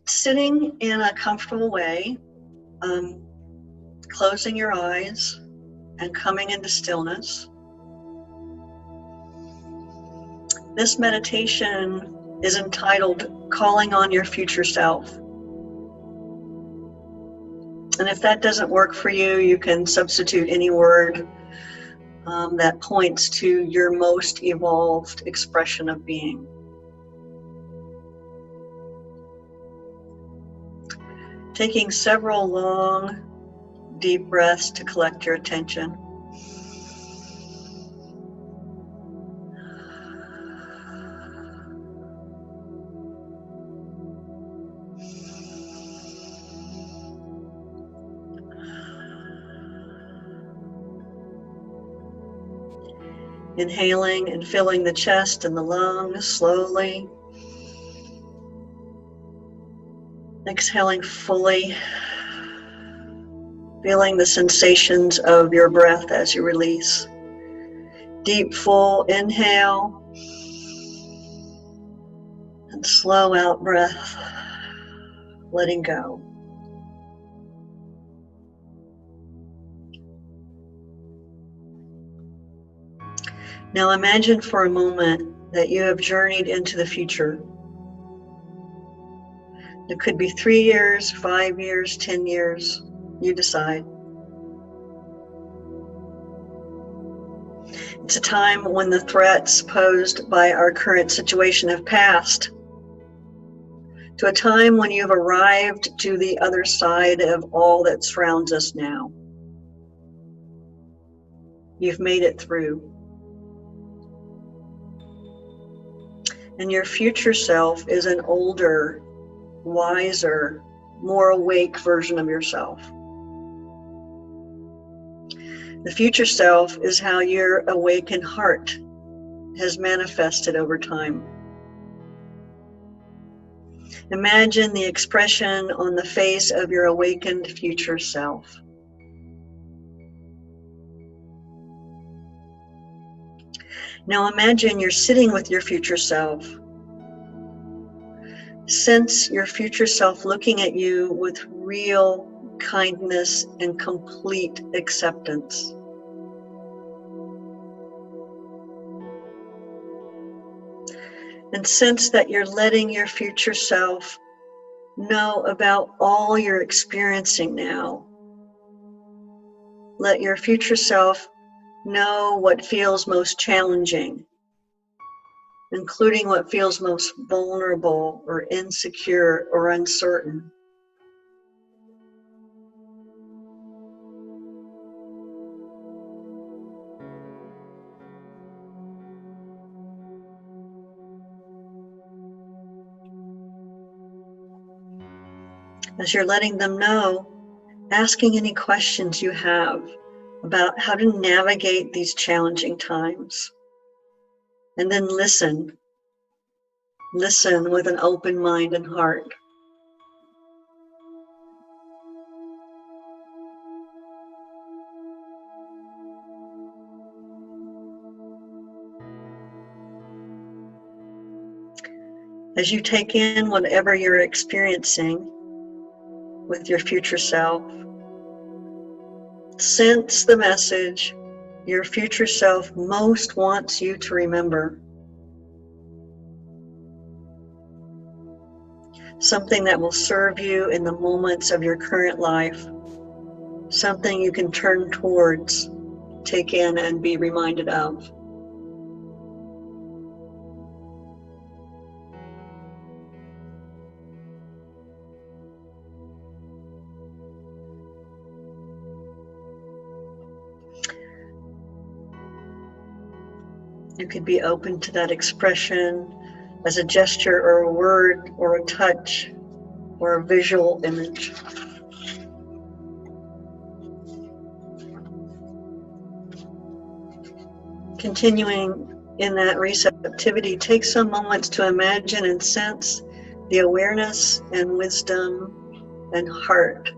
Sitting in a comfortable way, closing your eyes and coming into stillness. This meditation is entitled Calling on Your Future Self. And if that doesn't work for you, you can substitute any word that points to your most evolved expression of being. Taking several long, deep breaths to collect your attention. Inhaling and filling the chest and the lungs slowly. Exhaling fully, feeling the sensations of your breath as you release. Deep, full inhale and slow out breath, letting go. Now imagine for a moment that you have journeyed into the future. It could be 3 years, 5 years, 10 years, you decide. It's a time when the threats posed by our current situation have passed, to a time when you've arrived to the other side of all that surrounds us now. You've made it through. And your future self is an older, wiser, more awake version of yourself. The future self is how your awakened heart has manifested over time. Imagine the expression on the face of your awakened future self. Now imagine you're sitting with your future self. Sense your future self looking at you with real kindness and complete acceptance. And sense that you're letting your future self know about all you're experiencing now. Let your future self know what feels most challenging, including what feels most vulnerable or insecure or uncertain. As you're letting them know, asking any questions you have about how to navigate these challenging times. And then listen. Listen with an open mind and heart. As you take in whatever you're experiencing with your future self, sense the message your future self most wants you to remember. Something that will serve you in the moments of your current life. Something you can turn towards, take in, and be reminded of. You could be open to that expression as a gesture or a word or a touch or a visual image. Continuing in that receptivity, take some moments to imagine and sense the awareness and wisdom and heart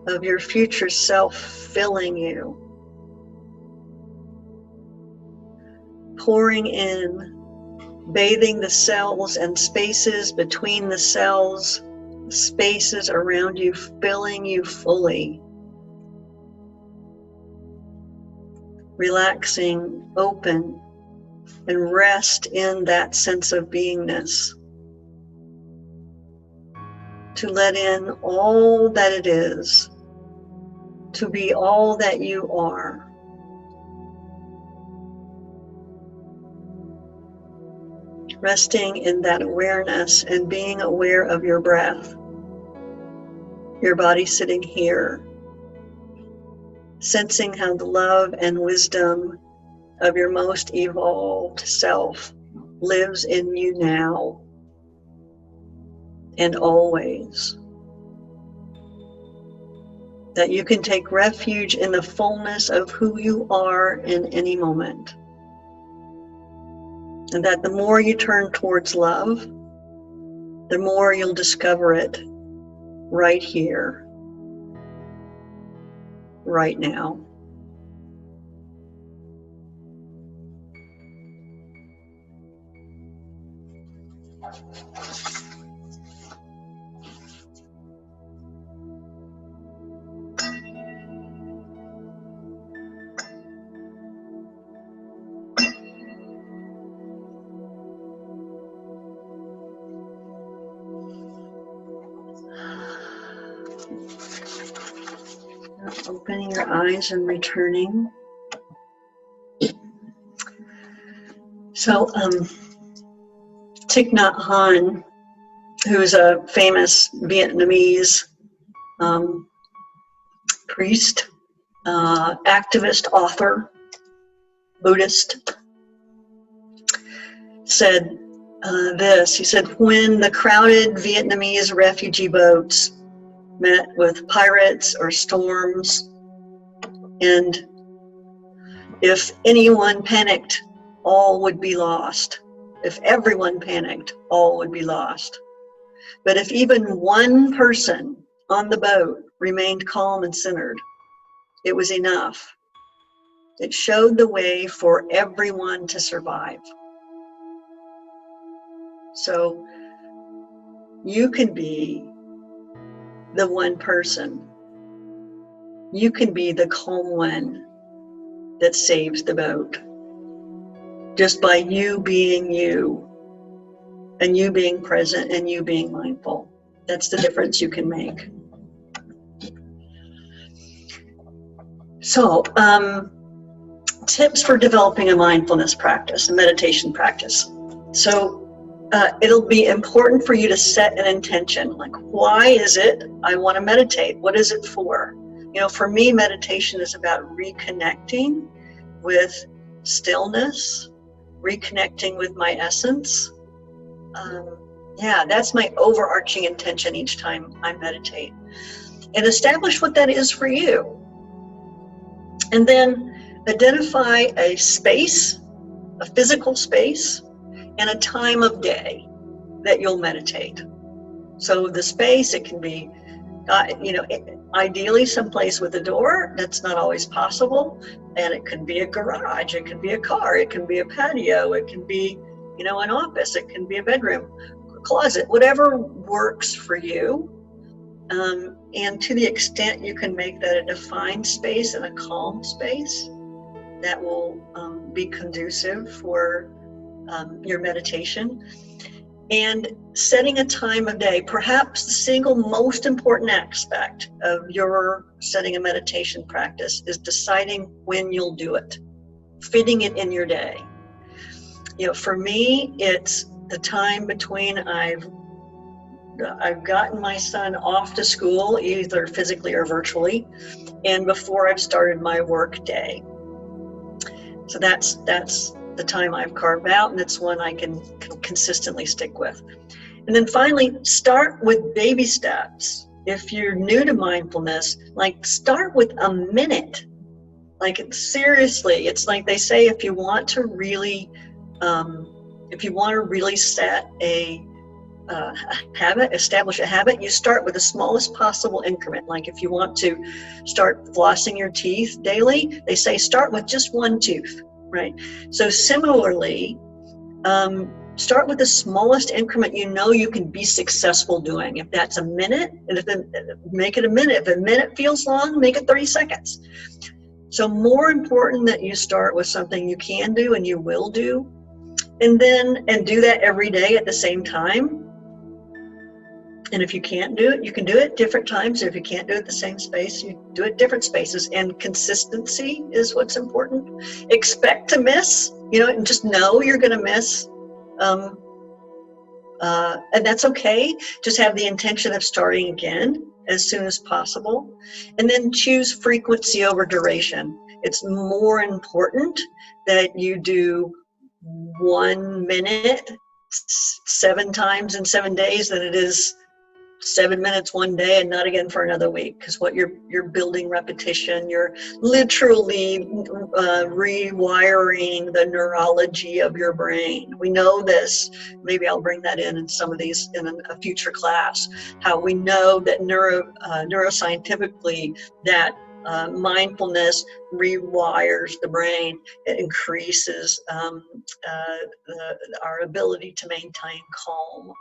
of your future self filling you. Pouring in, bathing the cells and spaces between the cells spaces around you filling you fully. Relaxing, open, and rest in that sense of beingness. To let in all that it is, to be all that you are. Resting in that awareness and being aware of your breath, your body sitting here, sensing how the love and wisdom of your most evolved self lives in you now and always. That you can take refuge in the fullness of who you are in any moment. And that the more you turn towards love, the more you'll discover it right here, right now. Opening your eyes and returning. So, Thich Nhat Hanh, who's a famous Vietnamese priest, activist, author, Buddhist, said this. He said, when the crowded Vietnamese refugee boats met with pirates or storms, and if anyone panicked, all would be lost. If everyone panicked, all would be lost. But if even one person on the boat remained calm and centered, it was enough. It showed the way for everyone to survive. So you can be the one person. You can be the calm one that saves the boat. Just by you being you, and you being present, and you being mindful. That's the difference you can make. So, tips for developing a mindfulness practice, a meditation practice. So, it'll be important for you to set an intention. Like, why is it I want to meditate? What is it for? You know, for me, meditation is about reconnecting with stillness, reconnecting with my essence. That's my overarching intention each time I meditate. And establish what that is for you. And then identify a space, a physical space, and a time of day that you'll meditate. So the space, it can be, ideally someplace with a door. That's not always possible. And it could be a garage, it could be a car, it can be a patio, it can be, an office, it can be a bedroom, a closet, whatever works for you. And to the extent you can make that a defined space and a calm space, that will be conducive for your meditation. And setting a time of day, perhaps the single most important aspect of your setting a meditation practice is deciding when you'll do it, fitting it in your day. For me, it's the time between I've gotten my son off to school, either physically or virtually, and before I've started my work day. So that's the time I've carved out, and it's one I can consistently stick with. And then finally, start with baby steps. If you're new to mindfulness, start with a minute. Seriously, it's like they say, if you want to really set a habit, establish a habit, you start with the smallest possible increment. Like if you want to start flossing your teeth daily, they say start with just one tooth, right? So similarly, Start with the smallest increment you know you can be successful doing. If that's a minute, make it a minute. If a minute feels long, make it 30 seconds. So more important that you start with something you can do and you will do, and do that every day at the same time. And if you can't do it, you can do it different times. If you can't do it the same space, you do it different spaces. And consistency is what's important. Expect to miss, and just know you're going to miss. And that's okay. Just have the intention of starting again as soon as possible. And then choose frequency over duration. It's more important that you do 1 minute 7 times in 7 days than it is 7 minutes one day and not again for another week, because what you're building repetition, you're literally rewiring the neurology of your brain. We know this. Maybe I'll bring that in some of these in a future class, how we know that neuroscientifically that mindfulness rewires the brain. It increases our ability to maintain calm.